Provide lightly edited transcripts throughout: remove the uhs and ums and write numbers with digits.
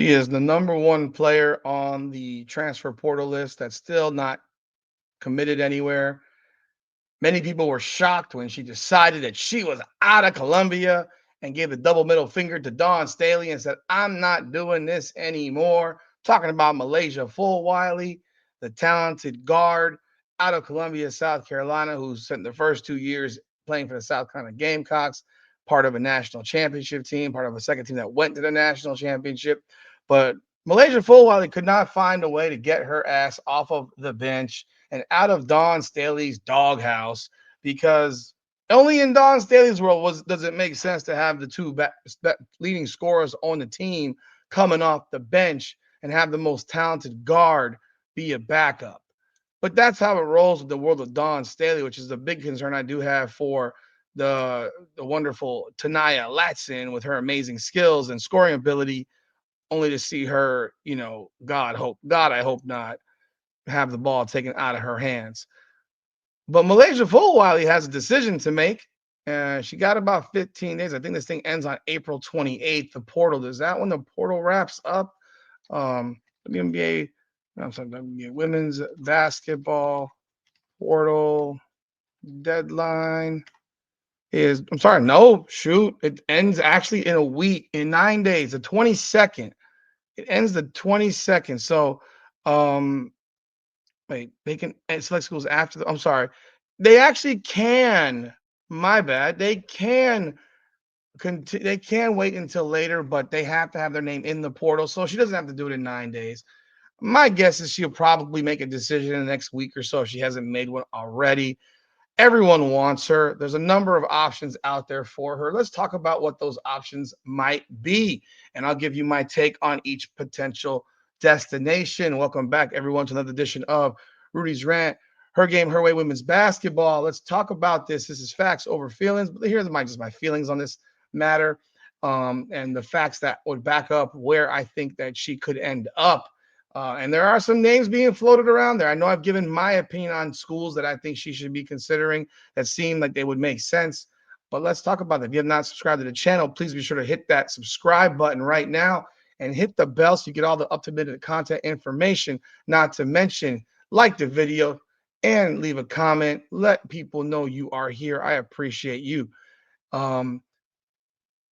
She is the number one player on the transfer portal list that's still not committed anywhere. Many people were shocked when she decided that she was out of Columbia and gave the double middle finger to Dawn Staley and said, I'm not doing this anymore. Talking about MiLaysia Fulwiley, the talented guard out of Columbia, South Carolina, who spent the first 2 years playing for the South Carolina Gamecocks, part of a national championship team, part of a second team that went to the national championship. But MiLaysia Fulwiley could not find a way to get her ass off of the bench and out of Dawn Staley's doghouse, because only in Dawn Staley's world does it make sense to have the two leading scorers on the team coming off the bench and have the most talented guard be a backup. But that's how it rolls with the world of Dawn Staley, which is the big concern I do have for the wonderful Tanaya Latson with her amazing skills and scoring ability, only to see her, God, I hope not, have the ball taken out of her hands. But MiLaysia Fulwiley has a decision to make. She got about 15 days. I think this thing ends on April 28th. The portal, is that when the portal wraps up? WNBA, I'm sorry, WNBA women's basketball portal deadline is, I'm sorry, no, shoot. It ends actually in a week, in 9 days, the 22nd. It ends the 22nd. So, wait, they can select schools after I'm sorry. They actually can. My bad. They can wait until later, but they have to have their name in the portal. So she doesn't have to do it in 9 days. My guess is she'll probably make a decision in the next week or so if she hasn't made one already. Everyone wants her. There's a number of options out there for her. Let's talk about what those options might be. And I'll give you my take on each potential destination. Welcome back, everyone, to another edition of Rudy's Rant, Her Game, Her Way Women's Basketball. Let's talk about this. This is facts over feelings. But here's just my feelings on this matter, and the facts that would back up where I think that she could end up. And there are some names being floated around there. I know I've given my opinion on schools that I think she should be considering that seem like they would make sense. But let's talk about that. If you have not subscribed to the channel, please be sure to hit that subscribe button right now and hit the bell so you get all the up-to-date content information. Not to mention, like the video and leave a comment. Let people know you are here. I appreciate you. Um,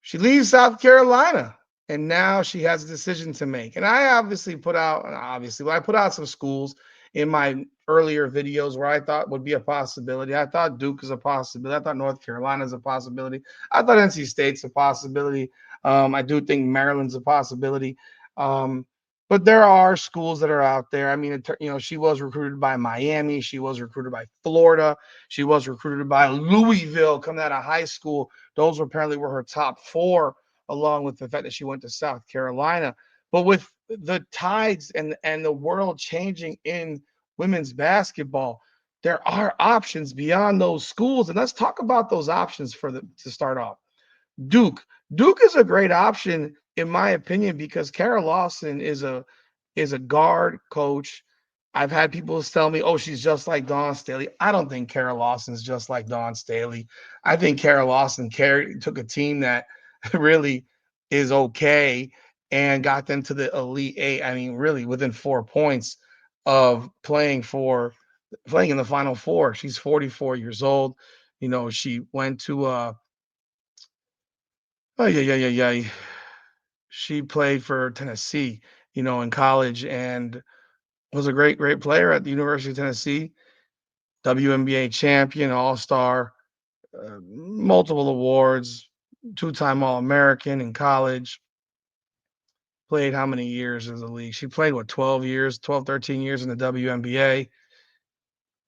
she leaves South Carolina, and now she has a decision to make. And I I put out some schools in my earlier videos where I thought would be a possibility. I thought Duke is a possibility. I thought North Carolina is a possibility. I thought NC State's a possibility. I do think Maryland's a possibility. Um, but there are schools that are out there. I mean, she was recruited by Miami. She was recruited by Florida. She was recruited by Louisville coming out of high school. Those apparently were her top four, along with the fact that she went to South Carolina. But with the tides and the world changing in women's basketball, there are options beyond those schools. And let's talk about those options to start off. Duke. Duke is a great option, in my opinion, because Kara Lawson is a guard coach. I've had people tell me, "Oh, she's just like Dawn Staley." I don't think Kara Lawson's just like Dawn Staley. I think Kara Lawson took a team that really is okay and got them to the Elite Eight. I mean, really within 4 points of playing in the Final Four. She's 44 years old. She went to oh yeah. She played for Tennessee, in college, and was a great player at the University of Tennessee. WNBA champion, All Star, multiple awards, two-time All American in college. Played how many years in the league? She played 12 years, 12, 13 years in the WNBA.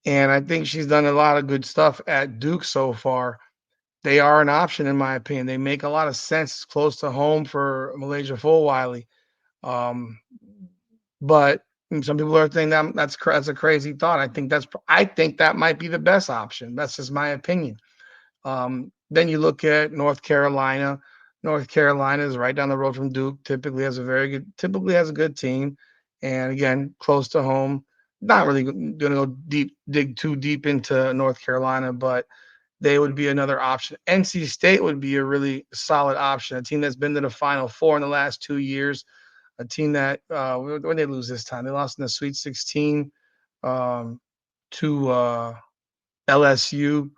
And I think she's done a lot of good stuff at Duke so far. They are an option, in my opinion. They make a lot of sense close to home for MiLaysia Fulwiley. Um, but some people are thinking that's a crazy thought. I think that might be the best option. That's just my opinion. Then you look at North Carolina. North Carolina is right down the road from Duke. Typically has a good team, and again, close to home. Not really going to dig too deep into North Carolina, but they would be another option. NC State would be a really solid option. A team that's been to the Final Four in the last 2 years. a team that when they lose this time, they lost in the Sweet 16 um, to LSU.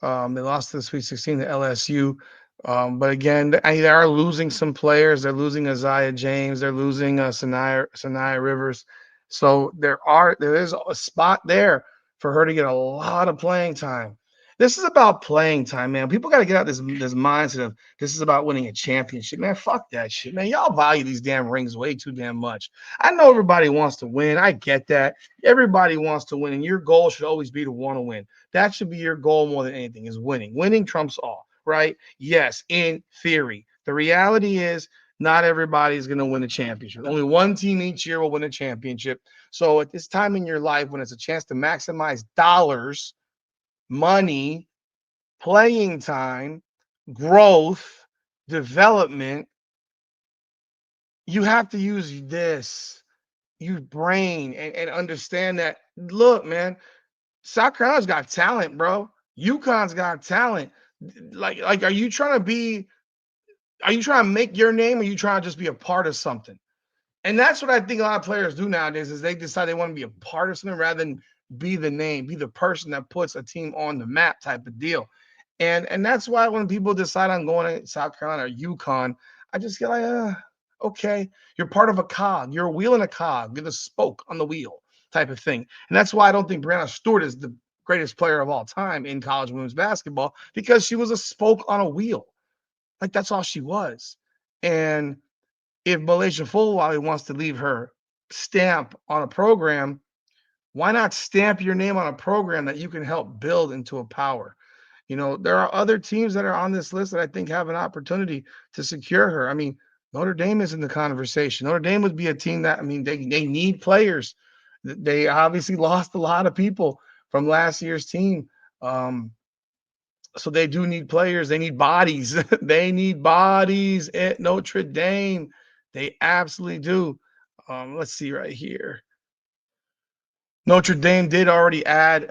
They lost to the Sweet 16 to LSU. But again, they are losing some players. They're losing Isaiah James. They're losing Sanaya Rivers. So there is a spot there for her to get a lot of playing time. This is about playing time, man. People got to get out this mindset of this is about winning a championship, man. Fuck that shit, man. Y'all value these damn rings way too damn much. I know everybody wants to win. I get that. Everybody wants to win, and your goal should always be to want to win. That should be your goal more than anything is winning. Winning trumps all, right? Yes, in theory. The reality is not everybody is going to win a championship. Only one team each year will win a championship. So at this time in your life, when it's a chance to maximize dollars, money, playing time, growth, development, you have to use this, your brain, and understand that, look, man, South Carolina's got talent, bro. UConn's got talent. Are you trying to be? Are you trying to make your name, or are you trying to just be a part of something? And that's what I think a lot of players do nowadays is they decide they want to be a part of something rather than be the name, be the person that puts a team on the map type of deal. And that's why when people decide on going to South Carolina or UConn, I just get like, okay, you're part of a cog. You're a wheel in a cog. You're the spoke on the wheel type of thing. And that's why I don't think Brianna Stewart is the greatest player of all time in college women's basketball because she was a spoke on a wheel. Like that's all she was. And if MiLaysia Fulwiley wants to leave her stamp on a program, why not stamp your name on a program that you can help build into a power? You know, there are other teams that are on this list that I think have an opportunity to secure her. I mean, Notre Dame is in the conversation. Notre Dame would be a team that, I mean, they need players. They obviously lost a lot of people from last year's team. So they do need players. They need bodies. They need bodies at Notre Dame. They absolutely do. Let's see right here. Notre Dame did already add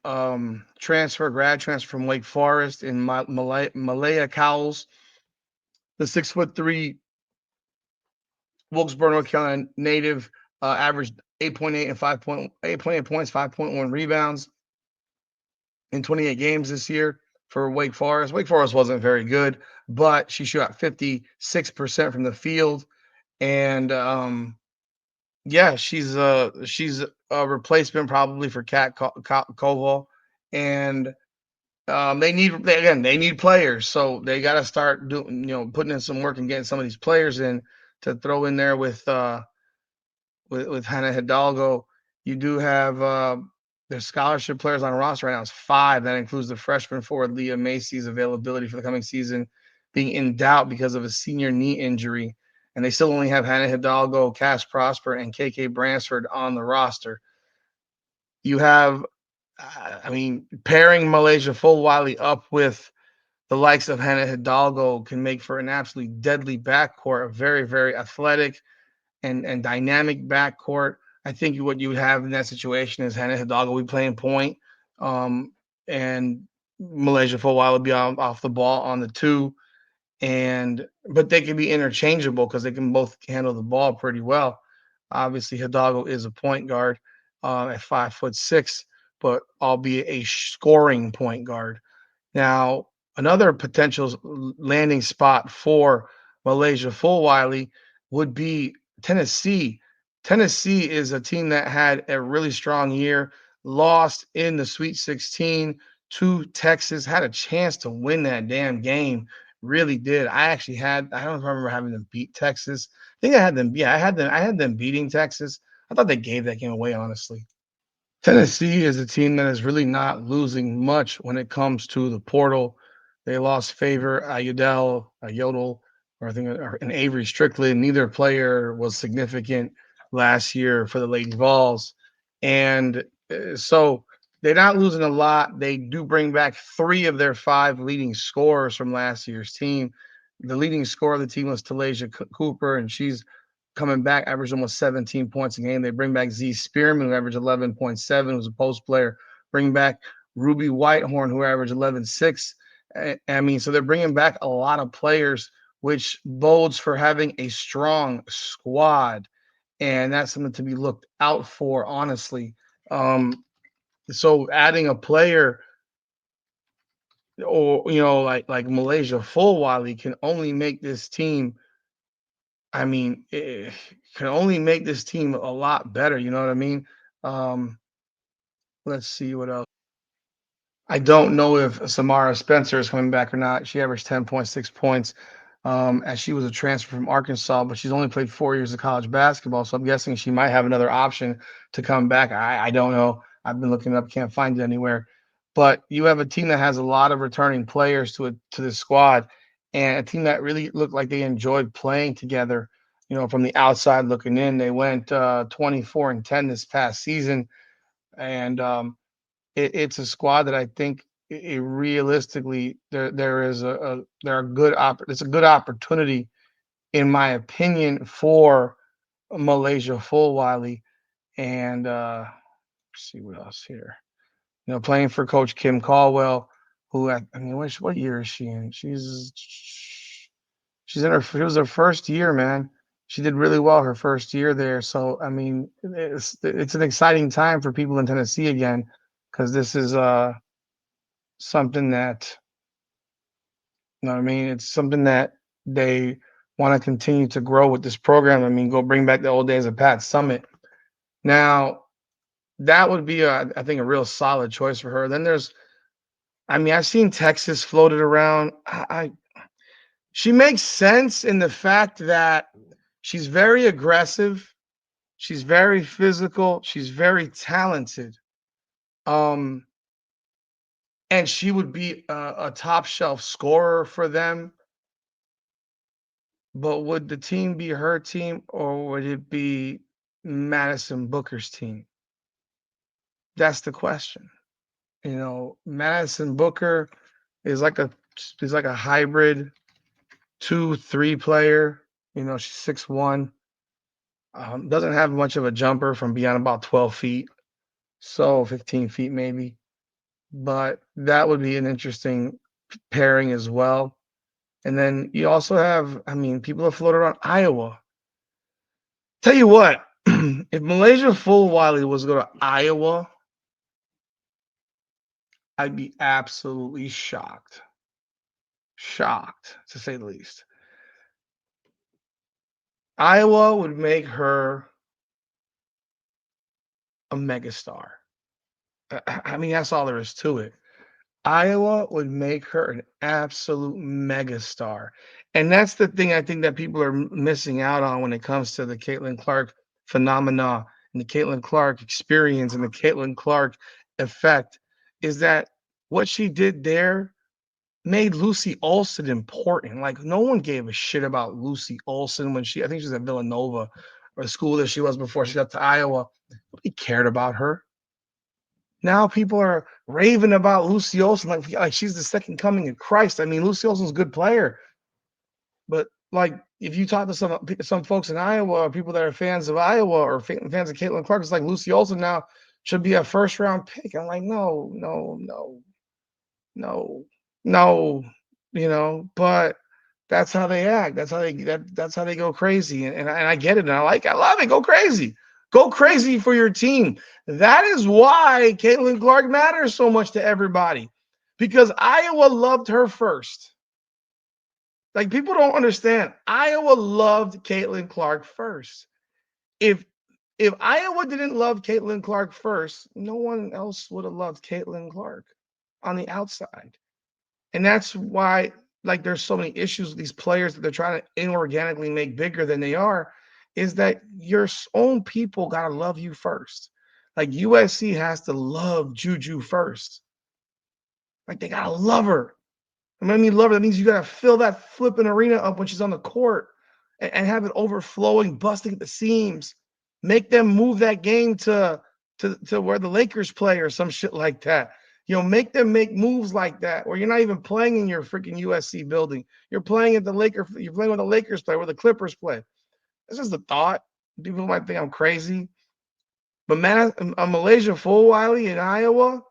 grad transfer from Wake Forest in Malaya Cowles, the 6'3" Wilkesboro, North Carolina native, averaged 8.8 and 8.8 points, 5.1 rebounds in 28 games this year for Wake Forest. Wake Forest wasn't very good, but she shot 56% from the field. And yeah, she's a replacement probably for Kat Koval. And they need players, so they got to start doing, putting in some work and getting some of these players in to throw in there with Hannah Hidalgo. You do have their scholarship players on roster right now is 5. That includes the freshman forward Leah Macy's availability for the coming season being in doubt because of a senior knee injury. And they still only have Hannah Hidalgo, Cass Prosper, and KK Bransford on the roster. You have, pairing MiLaysia Fulwiley up with the likes of Hannah Hidalgo can make for an absolutely deadly backcourt, a very, very athletic and dynamic backcourt. I think what you would have in that situation is Hannah Hidalgo would be playing point, and MiLaysia Fulwiley would be off the ball on the 2. But they can be interchangeable because they can both handle the ball pretty well. Obviously, Hidalgo is a point guard at 5'6", but albeit a scoring point guard. Now, another potential landing spot for MiLaysia Fulwiley would be Tennessee. Tennessee is a team that had a really strong year, lost in the Sweet 16 to Texas, had a chance to win that damn game. Really did. I don't remember having them beat Texas. I think I had them. Yeah, I had them beating Texas. I thought they gave that game away, honestly. Tennessee is a team that is really not losing much when it comes to the portal. They lost Favor, Yodel, and Avery Strickland. Neither player was significant last year for the Lady Vols. And so they're not losing a lot. They do bring back 3 of their 5 leading scorers from last year's team. The leading scorer of the team was Talasia Cooper, and she's coming back, averaged almost 17 points a game. They bring back Z Spearman, who averaged 11.7, who's a post player. Bring back Ruby Whitehorn, who averaged 11.6. So they're bringing back a lot of players which bodes for having a strong squad, and that's something to be looked out for, honestly. Um, so adding a player or like Malaysia Fulwiley can only make this team. I mean, it can only make this team a lot better. You know what I mean? Um, let's see what else. I don't know if Samara Spencer is coming back or not. She averaged 10.6 points, as she was a transfer from Arkansas, but she's only played 4 years of college basketball. So I'm guessing she might have another option to come back. I don't know. I've been looking it up, can't find it anywhere. But you have a team that has a lot of returning players to the squad, and a team that really looked like they enjoyed playing together. From the outside looking in, they went 24-10 this past season, and it's a squad that I think realistically there is there are it's a good opportunity in my opinion for Malaysia Fulwiley and let's see what else here. Playing for Coach Kim Caldwell, who I mean, what year is she in? She's in her it was her first year, man. She did really well her first year there. So I mean, it's an exciting time for people in Tennessee again because this is something that I mean, it's something that they want to continue to grow with this program. I mean, go bring back the old days of Pat Summit. Now, that would be, I think, a real solid choice for her. Then I mean, I've seen Texas floated around. She makes sense in the fact that she's very aggressive, she's very physical, she's very talented. Um, and she would be a top shelf scorer for them. But would the team be her team or would it be Madison Booker's team? That's the question. Madison Booker is like a hybrid 2-3 player. She's 6'1". Doesn't have much of a jumper from beyond about 12 feet, so 15 feet maybe. But that would be an interesting pairing as well. And then you also have, I mean, people have floated around Iowa. Tell you what, if Malaysia Fulwiley was to go to Iowa, I'd be absolutely shocked. Shocked, to say the least. Iowa would make her a megastar. I mean, that's all there is to it. Iowa would make her an absolute megastar. And that's the thing I think that people are missing out on when it comes to the Caitlin Clark phenomena and the Caitlin Clark experience and the Caitlin Clark effect is that what she did there made Lucy Olson important. Like no one gave a shit about Lucy Olson when I think she was at Villanova or the school that she was before she got to Iowa. Nobody cared about her. Now people are raving about Lucy Olson like she's the second coming of Christ. I mean, Lucy Olson's a good player, but like if you talk to some folks in Iowa or people that are fans of Iowa or fans of Caitlin Clark, it's like Lucy Olson now should be a first round pick. I'm like, no, no, no, no, no, but that's how they act. That's how they go crazy. And I get it. And I love it. Go crazy. Go crazy for your team. That is why Caitlin Clark matters so much to everybody. Because Iowa loved her first. Like people don't understand. Iowa loved Caitlin Clark first. If if Iowa didn't love Caitlin Clark first, no one else would have loved Caitlin Clark on the outside. And that's why, like, there's so many issues with these players that they're trying to inorganically make bigger than they are, is that your own people got to love you first. Like, USC has to love Juju first. Like, they got to love her. And when I mean love her, that means you got to fill that flipping arena up when she's on the court and have it overflowing, busting at the seams. Make them move that game to where the Lakers play or some shit like that. Make them make moves like that where you're not even playing in your freaking USC building. You're playing at you're playing with the Lakers play, where the Clippers play. This is the thought. People might think I'm crazy. But man, Malaysia Fulwiley in Iowa,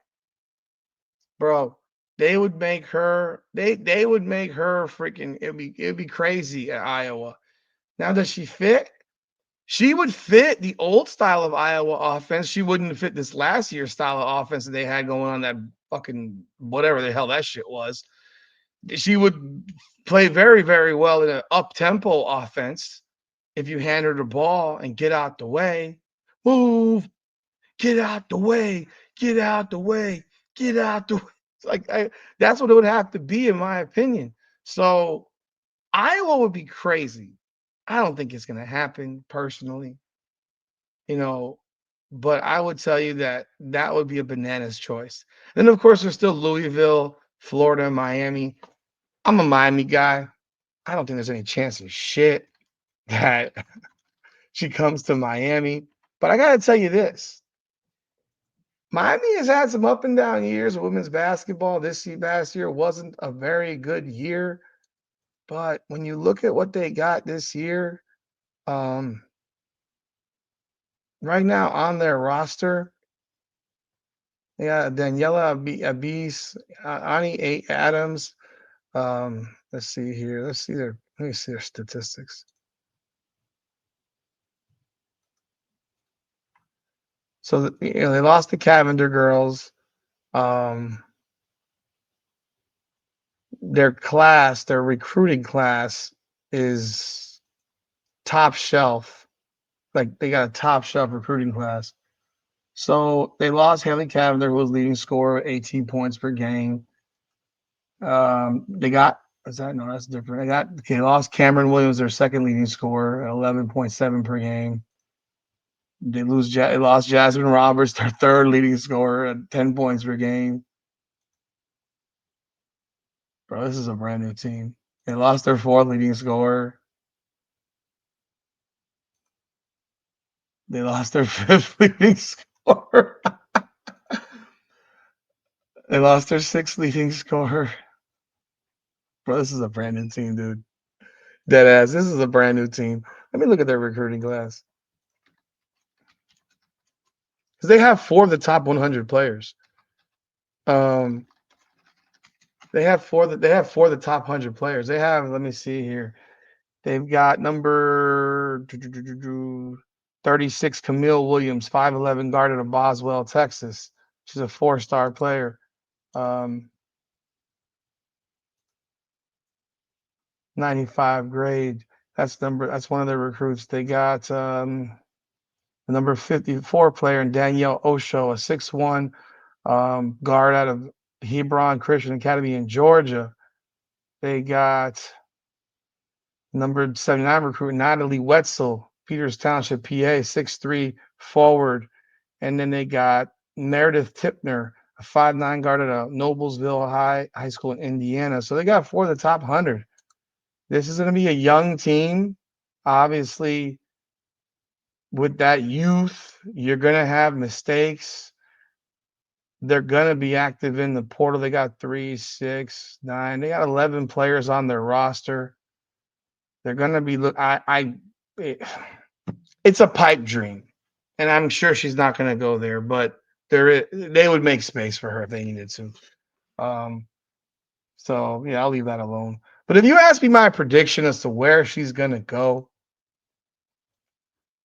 bro, They would make her they would make her freaking it'd be crazy at Iowa. Now does she fit? She would fit the old style of Iowa offense. She wouldn't fit this last year's style of offense that they had going on, that fucking whatever the hell that shit was. She would play very, very well in an up tempo offense if you hand her the ball and get out the way. Move, get out the way, get out the way, get out the way. It's like that's what it would have to be, in my opinion. So Iowa would be crazy. I don't think it's going to happen personally, you know, but I would tell you that that would be a bananas choice. Then, of course, there's still Louisville, Florida, and Miami. I'm a Miami guy. I don't think there's any chance of shit that she comes to Miami. But I got to tell you this: Miami has had some up and down years of women's basketball. Last year wasn't a very good year, but when you look at what they got this year, um, right now on their roster, they got Daniela Abis, Ani Adams. Let's see here. Let me see their statistics. So they lost the Cavender girls. Um, their recruiting class is top shelf. Like they got a top shelf recruiting class. So they lost Haley Cavender, who was leading scorer, 18 points per game. They got is that no, that's different. They lost Cameron Williams, their second leading scorer, at 11.7 per game. They lost Jasmine Roberts, their third leading scorer, at 10 points per game. Bro, this is a brand new team. They lost their fourth leading scorer. They lost their fifth leading scorer. They lost their sixth leading scorer. Bro, this is a brand new team, dude. Dead ass. This is a brand new team. Let me look at their recruiting class. Because they have four of the top 100 players. Um, they have four of the top 100 players. They have, let me see here. They've got number 36 Camille Williams, 5'11", guard out of Boswell, Texas. She's a four-star player. 95 grade. That's one of their recruits. They got the number 54 player in Danielle Osho, a 6'1" guard out of Hebron Christian Academy in Georgia. They got number 79 recruit Natalie Wetzel, Peters Township, PA, 6'3" forward. And then they got Meredith Tipner, a 5'9" guard at Noblesville High School in Indiana. So they got four of the top 100. This is going to be a young team. Obviously, with that youth, you're going to have mistakes. They're going to be active in the portal. They got 3, 6, 9. They got 11 players on their roster. They're going to be it's a pipe dream. And I'm sure she's not going to go there, but they would make space for her if they needed to. So yeah, I'll leave that alone. But if you ask me my prediction as to where she's going to go,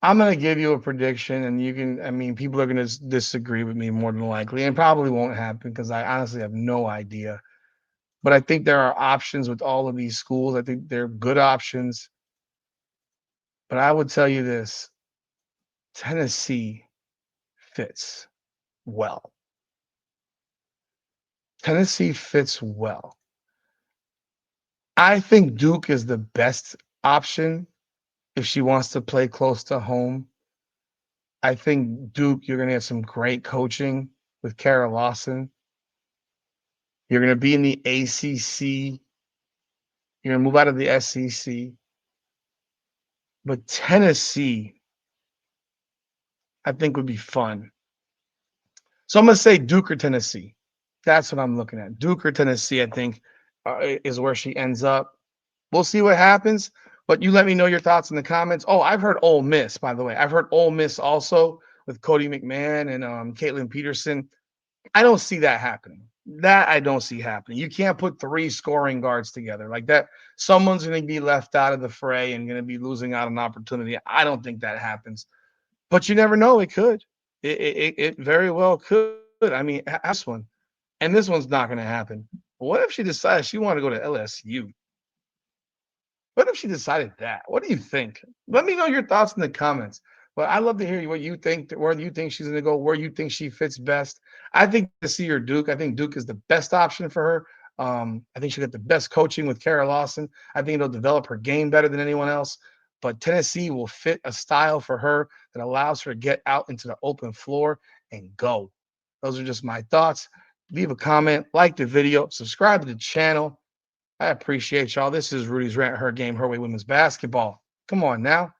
I'm going to give you a prediction, and people are going to disagree with me more than likely, and probably won't happen because I honestly have no idea. But I think there are options with all of these schools. I think they're good options. But I would tell you this: Tennessee fits well. Tennessee fits well. I think Duke is the best option if she wants to play close to home. I think Duke, you're going to get some great coaching with Kara Lawson. You're going to be in the ACC. You're going to move out of the SEC. But Tennessee, I think, would be fun. So I'm going to say Duke or Tennessee. That's what I'm looking at. Duke or Tennessee, I think, is where she ends up. We'll see what happens. But you let me know your thoughts in the comments. Oh, I've heard Ole Miss, by the way. I've heard Ole Miss also with Cody McMahon and Caitlin Peterson. I don't see that happening. That I don't see happening. You can't put three scoring guards together like that. Someone's going to be left out of the fray and going to be losing out on opportunity. I don't think that happens, but you never know. It could. It very well could. I mean, this one, and this one's not going to happen. What if she decides she wanted to go to LSU? What if she decided that? What do you think? Let me know your thoughts in the comments. But I'd love to hear what you think, where you think she's going to go, where you think she fits best. I think to see her Duke. I think Duke is the best option for her. I think she'll get the best coaching with Kara Lawson. I think it'll develop her game better than anyone else. But Tennessee will fit a style for her that allows her to get out into the open floor and go. Those are just my thoughts. Leave a comment, like the video, subscribe to the channel. I appreciate y'all. This is Rudy's Rant, Her Game, Her Way Women's Basketball. Come on now.